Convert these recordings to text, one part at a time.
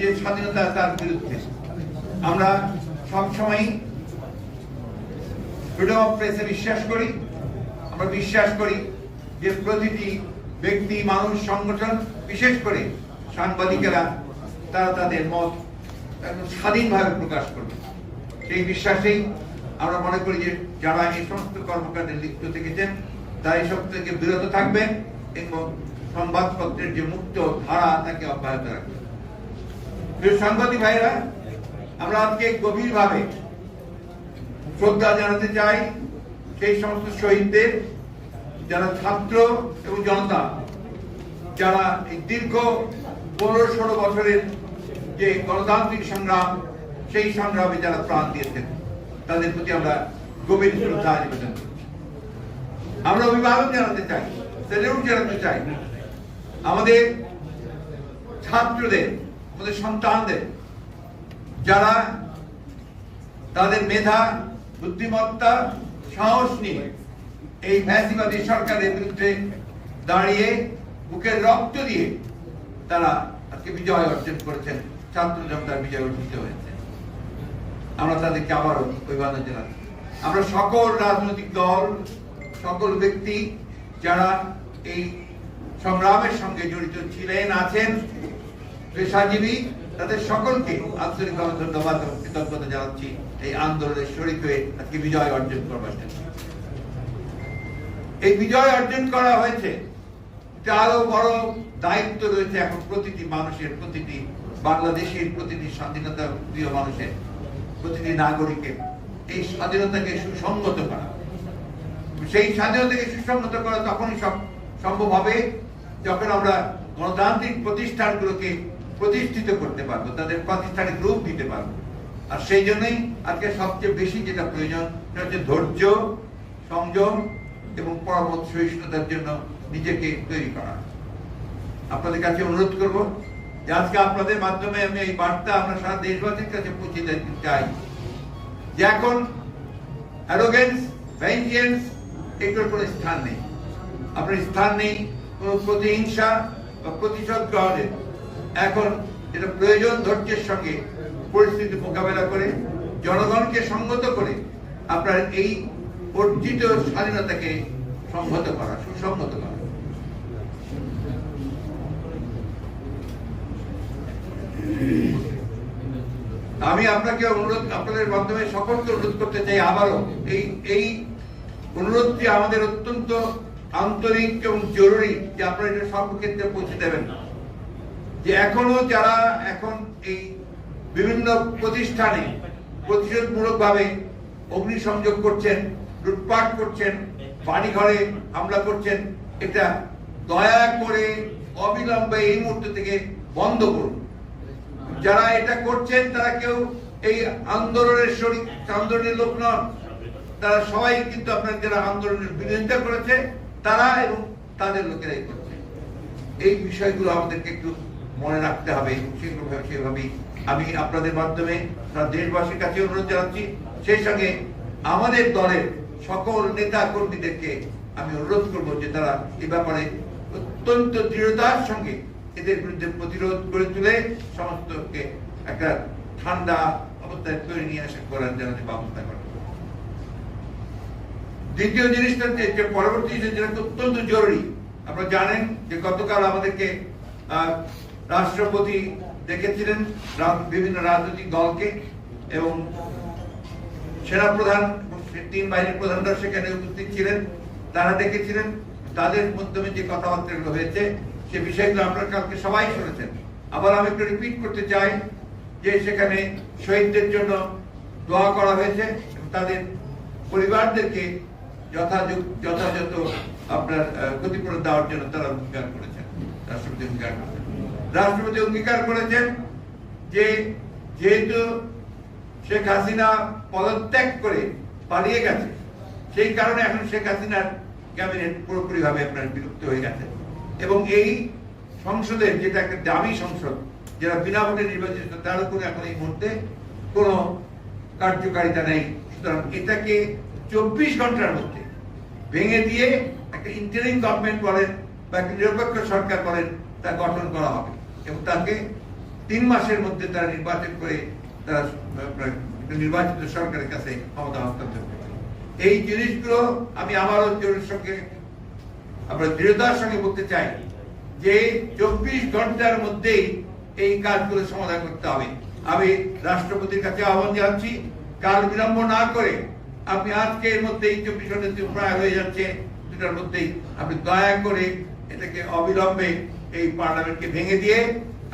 যে স্বাধীনতা তার বিরুদ্ধে। আমরা সবসময় ফ্রিডম অফ প্রেসে বিশ্বাস করি। আমরা বিশ্বাস করি যে প্রতিটি ব্যক্তি, মানুষ, সংগঠন, বিশেষ করে সাংবাদিকেরা তারা তাদের মত স্বাধীনভাবে প্রকাশ করবে। সেই বিশ্বাসেই আমরা মনে করি যে যারা এই সমস্ত কর্মকাণ্ডে লিপ্ত থেকেছেন তারা এইসব থেকে বিরত থাকবেন এবং সংবাদপত্রের যে মুক্ত ধারা তাকে অব্যাহত রাখবেন। সাংবাদিক ভাইরা, আমরা আজকে গভীরভাবে শ্রদ্ধা জানাতে চাই সেই সমস্ত শহীদদের, যারা ছাত্র এবং জনতা, যারা এই দীর্ঘ 15-16 বছরের যে গণতান্ত্রিক সংগ্রাম, সেই সংগ্রামে যারা প্রাণ দিয়েছেন, তাদের প্রতি আমরা গভীর শ্রদ্ধা নিবেদন করছি। আমরা অভিবাদন জানাতে চাই, স্যালুট জানাতে চাই আমাদের ছাত্রদের, আমাদের সন্তানদের, যারা তাদের মেধা, বুদ্ধিমত্তা, সাহস নিয়ে এই ফ্যাসিবাদী সরকারের বিরুদ্ধে দাঁড়িয়ে বুকের রক্ত দিয়ে তারা আজকে বিজয় অর্জন করেছেন, ছাত্র জনতার বিজয় অর্জিত হয়েছে। আমরা তাদেরকে আবারও অভিবাদন জানাচ্ছি। আমরা সকল রাজনৈতিক দল, সকল ব্যক্তি যারা এই সংগ্রামের সঙ্গে জড়িত ছিলেন, আছেন, পেশাজীবী, তাদের সকলকে আন্তরিকভাবে ধন্যবাদ এবং কৃতজ্ঞতা জানাচ্ছি এই আন্দোলনের শরীক হয়ে আজকে বিজয় অর্জন করবার জন্য। এই বিজয় অর্জন করা হয়েছে, আরো বড় দায়িত্ব রয়েছে এখন প্রতিটি মানুষের, প্রতিটি বাংলাদেশের, প্রতিটি স্বাধীনতা প্রিয় মানুষের, প্রতিটি নাগরিকের এই স্বাধীনতাকে সুসংগত করা। সেই স্বাধীনতাকে সুসংগত করা তখনই সম্ভব হবে যখন আমরা গণতান্ত্রিক প্রতিষ্ঠানগুলোকে প্রতিষ্ঠিত করতে পারবো, তাদের প্রাতিষ্ঠানিক রূপ দিতে পারবো। আর সেই জন্যই আজকে সবচেয়ে বেশি যেটা প্রয়োজন সেটা হচ্ছে ধৈর্য, সংযম এবং পরবর্তী সহিষ্ণুতার জন্য নিজেকে তৈরি করা। আপনাদের কাছে অনুরোধ করব যে আজকে আপনাদের মাধ্যমে আমি এই বার্তা আমরা সারা দেশবাসীর কাছে পৌঁছে দিতে চাই যে এখন অ্যারোগেন্স, ভেঞ্জেন্স এগুলোর কোনো স্থান নেই। আপনার স্থান নেই কোনো প্রতিহিংসা বা প্রতিশোধ গ্রহণের। এখন যেটা প্রয়োজন, ধৈর্যের সঙ্গে পরিস্থিতি মোকাবেলা করে জনগণকে সংহত করে আপনার এই অর্জিত স্বাধীনতাকে সংহত করা, সুসংহত করা। আমি আপনাকে অনুরোধ, আপনাদের মাধ্যমে সকলকে অনুরোধ করতে চাই আবারও এই অনুরোধটি আমাদের অত্যন্ত আন্তরিক এবং জরুরি যে আপনারা এটা সর্বক্ষেত্রে পৌঁছে দেবেন। যে এখনো যারা এখন এই বিভিন্ন প্রতিষ্ঠানে প্রতিশোধমূলক ভাবে অগ্নিসংযোগ করছেন, লুটপাট করছেন, বাড়িঘরে হামলা করছেন, এটা দয়া করে অবিলম্বে এই মুহূর্ত থেকে বন্ধ করুন। যারা এটা করছেন তারা কেউ এই আন্দোলনের শরীক, আন্দোলনের লোক নন, তারা সবাই কিন্তু আপনার যারা আন্দোলনের বিরোধিতা করেছে তারা এবং তাদের লোকেরাই করছে। এই বিষয়গুলো আমাদেরকে একটু মনে রাখতে হবে। সেভাবেই আমি আপনাদের মাধ্যমে দেশবাসীর কাছে অনুরোধ জানাচ্ছি। সেই সঙ্গে আমাদের দলের সকল নেতা কর্মীদেরকে আমি অনুরোধ করবো যে তারা এ ব্যাপারে অত্যন্ত দৃঢ়তার সঙ্গে এদের বিরুদ্ধে প্রতিরোধ গড়ে তুলে সমস্তকে একটা ঠান্ডা অবস্থায় তৈরি নিয়ে আসা করার জন্য ব্যবস্থা করা। দ্বিতীয় জিনিসটা যে পরবর্তী যেটা অত্যন্ত জরুরি, আপনারা জানেন যে গতকাল আমাদেরকে রাষ্ট্রপতি ডেকেছিলেন বিভিন্ন রাজনৈতিক দলকে এবং সেনাপ্রধান, 3 বাহিনীর প্রধানরা সেখানে উপস্থিত ছিলেন, তারা ডেকেছিলেন। তাদের মাধ্যমে যে কথাবার্তাগুলো হয়েছে সে বিষয়গুলো আপনারা কালকে সবাই শুনেছেন। আবার আমি একটু রিপিট করতে চাই যে সেখানে শহীদদের জন্য দোয়া করা হয়েছে এবং তাদের পরিবারদেরকে যথাযথ আপনার ক্ষতিপূরণ দেওয়ার জন্য তারা অঙ্গীকার করেছেন। রাষ্ট্রপতি অঙ্গীকার করেছেন যে যেহেতু শেখ হাসিনা পদত্যাগ করে পালিয়ে গেছে, সেই কারণে এখন শেখ হাসিনার ক্যাবিনেট পুরোপুরি ভাবে আপনার বিলুপ্ত হয়ে গেছে এবং এই সংসদের যেটা একটা দামি সংসদ, যারা বিনা ভোটে নির্বাচিত, তার উপরে এখন এই মুহূর্তে কোনো কার্যকারিতা নেই। সুতরাং এটাকে 24 ঘন্টার মধ্যে ভেঙে দিয়ে একটা ইন্টারিম গভর্নমেন্ট বলেন বা একটা নিরপেক্ষ সরকার বলেন তা গঠন করা হবে এবং তাকে 3 মাসের মধ্যে তারা নির্বাচন করে তারা নির্বাচিত সরকারের কাছে ক্ষমতা হস্তান্তর করে। এই জিনিসগুলো আমি আবারও জোরের সঙ্গে আমরা দৃঢ়তার সঙ্গে বলতে চাই যে 24 ঘন্টার মধ্যেই এই কাজগুলো সমাধান করতে হবে। আমি রাষ্ট্রপতির কাছে আহ্বান জানাচ্ছি, কাল বিলম্ব না করে আপনি আজকের মধ্যেই 24 ঘন্টা প্রায় হয়ে যাচ্ছে, দুটার মধ্যেই আপনি দয়া করে এটাকে অবিলম্বে এই পার্লামেন্টকে ভেঙে দিয়ে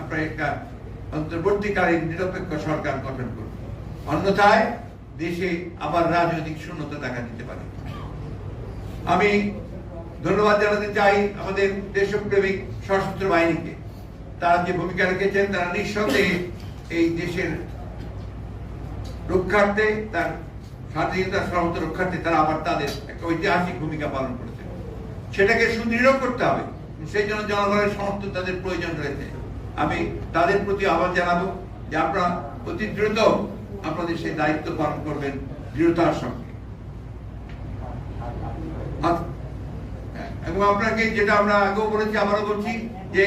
আপনার একটা অন্তর্বর্তীকালীন নিরপেক্ষ সরকার গঠন করুন। অন্যথায় দেশে আবার রাজনৈতিক শূন্যতা দেখা দিতে পারে। আমি ধন্যবাদ জানাতে চাই আমাদের দেশপ্রেমিক সশস্ত্র বাহিনীকে। তারা যে ভূমিকা রেখেছেন, তারা নিঃসন্দেহে এই দেশের রক্ষার্থে, তার স্বাধীনতা সার্বভৌমত্ব রক্ষার্থে তারা আবার তাদের একটা ঐতিহাসিক ভূমিকা পালন করেছে। সেটাকে সুদৃঢ় করতে হবে, সেই জন্য জনগণের সমর্থন তাদের প্রয়োজন রয়েছে। আমি তাদের প্রতি আহ্বান জানাবো যে আপনারা অতি দ্রুত আপনাদের সেই দায়িত্ব পালন করবেন দৃঢ়তার সঙ্গে। এবং আপনাকে যেটা আমরা আগেও বলেছি, আবারও বলছি যে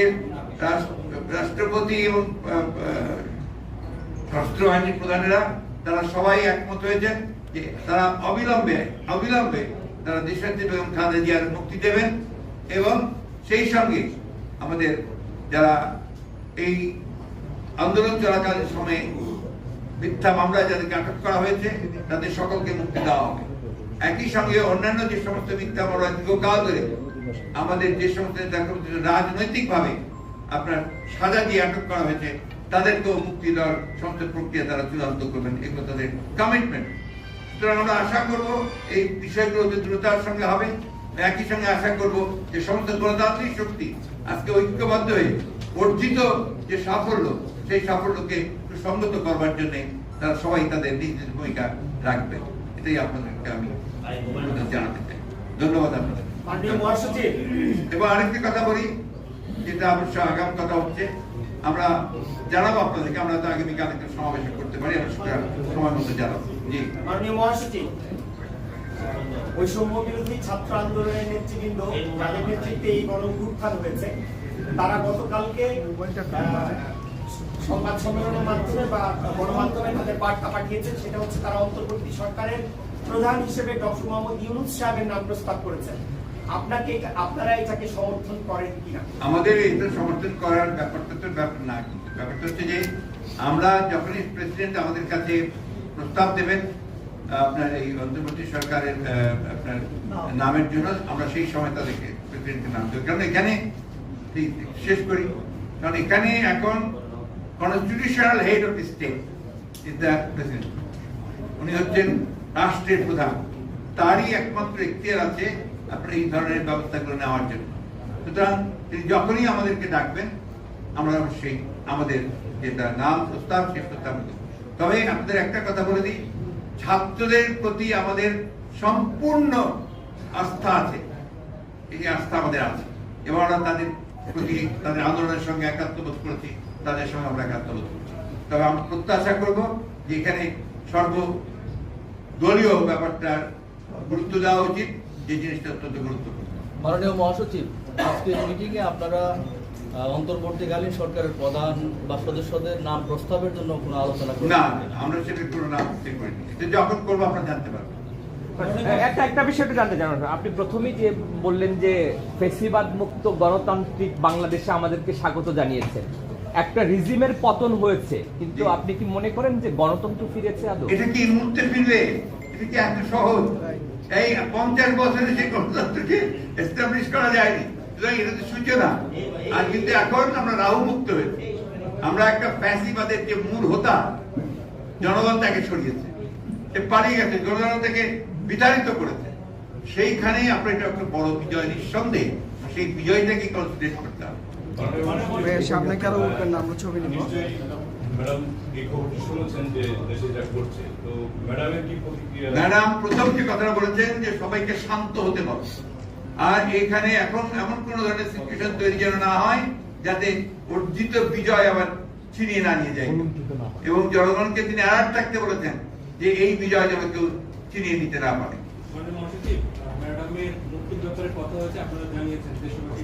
রাষ্ট্রপতি এবং সশস্ত্র বাহিনীর প্রধানেরা তারা সবাই একমত হয়েছেন যে তারা অবিলম্বে তারা দেশনেত্রী বেগম খালেদা জিয়ার মুক্তি দেবেন এবং সেই সঙ্গে আমাদের যারা এই আন্দোলন চলাকালীন সময়ে মিথ্যা মামলায় যাদেরকে আটক করা হয়েছে তাদের সকলকে মুক্তি দেওয়া হবে। একই সঙ্গে অন্যান্য যে সমস্ত মিথ্যা মামলা দীর্ঘকাল ধরে আমাদের যে সমস্ত রাজনৈতিক ভাবে আপনার সাজা দিয়ে আটক করা হয়েছে তাদেরকেও মুক্তি দেওয়ার সমস্ত প্রক্রিয়া তারা চূড়ান্ত করবেন, এগুলো তাদের কমিটমেন্ট। সুতরাং আমরা আশা করবো এই বিষয়গুলো দ্রুততার সঙ্গে হবে। একই সঙ্গে আশা করব যে সমস্ত গণতান্ত্রিক শক্তি আজকে ঐক্যবদ্ধ হয়ে অর্জিত যে সাফল্য, সেই সাফল্যকে সুসংগত করবার জন্য তারা সবাই তাদের নিজ নিজ ভূমিকা রাখবে। এটাই আপনাদেরকে আমি জানাতে চাই। ধন্যবাদ আপনাদের। এবং আরেকটি কথা বলি, যেটা অবশ্য আগাম কথা হচ্ছে, আমরা জানাবো আপনাদেরকে, আমরা তো আগামীকাল একটা সমাবেশ করতে পারি, আমরা সময় মতো জানাবো। জি মাননীয় মহাসচিব, বৈষম্য বিরোধী ছাত্র আন্দোলনের নেতৃবৃন্দ যাদের নেতৃত্বে এই গণঅভ্যুত্থান হয়েছে, তারা গতকালকে সংবাদ সম্মেলনের মাধ্যমে বা গণমাধ্যমে তাদের বার্তা পাঠিয়েছেন। সেটা হচ্ছে তারা অন্তর্বর্তী সরকারের প্রধান হিসেবে ডক্টর মোহাম্মদ ইউনূস সাহেবের নাম প্রস্তাব করেছেন। আপনারা এটাকে সমর্থন করেন কিনা? আমাদের এটা সমর্থন করার ব্যাপারটা তো ব্যাপার না, ব্যাপারটা হচ্ছে যে আমরা যখনই প্রেসিডেন্ট আমাদের কাছে প্রস্তাব দেবেন আপনার এই অন্তর্বর্তী সরকারের আপনার নামের জন্য, আমরা সেই সময় তাদেরকে প্রেসিডেন্টের নাম দেব। কারণ এখানে শেষ করি, কারণ এখানে এখন constitutional head of state is the president. উনি হচ্ছেন রাষ্ট্রের প্রধান, তারই একমাত্র এখতিয়ার আছে আপনার এই ধরনের ব্যবস্থাগুলো নেওয়ার জন্য। সুতরাং তিনি যখনই আমাদেরকে ডাকবেন আমরা অবশ্যই আমাদের যেটা নাম প্রস্তাব সেই প্রস্তাব দেব। তবে আপনাদের একটা কথা বলে দিই, ছাত্রদের প্রতি আমাদের সম্পূর্ণ আস্থা আছে, এই আস্থা আমাদের আছে এবং আমরা তাদের প্রতি তাদের আন্দোলনের সঙ্গে একাত্মবোধ করেছি, তাদের সঙ্গে আমরা একাত্মবোধ করছি। তবে আমরা প্রত্যাশা করবো যে এখানে সর্বদলীয় ব্যাপারটার গুরুত্ব দেওয়া উচিত, যে জিনিসটা অত্যন্ত গুরুত্বপূর্ণ। মাননীয় মহাসচিব, আজকের মিটিংয়ে আপনারা অন্তর্বর্তীকালীন সরকারের প্রধান বা সদস্যদের নাম প্রস্তাবের জন্য কোনো আলোচনা করেন না? আমরা সেটা কোনো নাম ঠিক করিনি, যখন করবো আপনারা জানতে পারবেন। একটা বিষয় একটু জানতে চান, আপনি প্রথমেই যে বললেন যে ফ্যাসিবাদ মুক্ত গণতান্ত্রিক বাংলাদেশে আমাদেরকে স্বাগত জানিয়েছেন। একটা রিজিমের পতন হয়েছে, কিন্তু আপনি কি মনে করেন যে গণতন্ত্র ফিরেছে আদৌ? এটা কি মুহূর্তে ফিরবে? এটা কি এত সহজ? এই 50 বছরে সেই গণতন্ত্রকে এস্টাবলিশ করা যায়নি। এটা তো সূচনা। আর কিন্তু এখন আমরা রাহু মুক্ত হয়েছি। আমরা একটা ফ্যাসিবাদের যে মূল হোতা জনগণ তাকে ছড়িয়েছে, সে পালিয়ে গেছে, জনগণ থেকে বিতাড়িত করেছে। সেইখানেই আপনার এটা একটা বড় বিজয়, নিঃসন্দেহে সেই বিজয়টাকে কনসিডার করতে হবে। আপনাকে আরো বলবেন না, আমরা ছবি নেব। ম্যাডাম প্রথম যে কথাটা বলেছেন যে সবাইকে শান্ত হতে হবে, আর এখানে এখন এমন কোন ধরনের সিচুয়েশন তৈরি যেন না হয় যাতে অর্জিত বিজয় আবার ছিনিয়ে না নিয়ে যায়। এবং জনগণকে তিনি অ্যালার্ট থাকতে বলেছেন যে এই বিজয় যেন কেউ ছিনিয়ে নিতে না পারে। ম্যাডামের মুক্তির ব্যাপারে কথা হয়েছে, আপনারা জানিয়েছেন দেশবাসী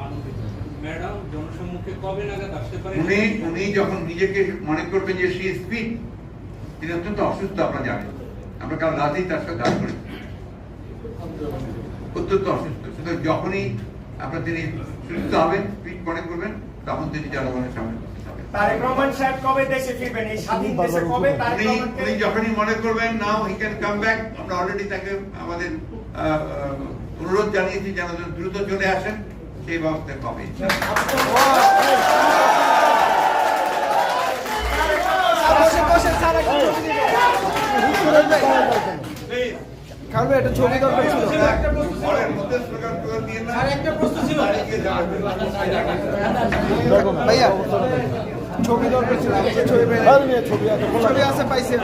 আনন্দিত। ম্যাডাম জনসম্মুখে কবে নাগাদ আসতে পারে? উনি যখন নিজেকে মনে করবেন যে সে ফিট, তিনি অত্যন্ত অসুস্থ, আপনারা জানেন। আমরা কাল রাতেই তার সাথে দেখা করি, অত্যন্ত অসুস্থ। সুতরাং যখনই তিনি সুস্থ হবেন, ফিট মনে করবেন, তখন তিনি জনগণের সামনে উপস্থিত হবেন। তারেক রহমান সাহেব কবে দেশে ফিরবেন? এই স্বাধীন দেশে কবে তারেক রহমানকে উনি যখনই মনে করবেন নাও হি ক্যান কাম ব্যাক, আমরা অলরেডি তাকে আমাদের অনুরোধ জানিয়েছি যেন দ্রুত চলে আসেন, সেই ব্যবস্থা কবে। কারণ একটা ছবি দরকার ছিল। পরের মধ্যে স্লোগান দিয়ে না, ভাইয়া ছবি দরকার ছিল, ছবি আছে পাইছে।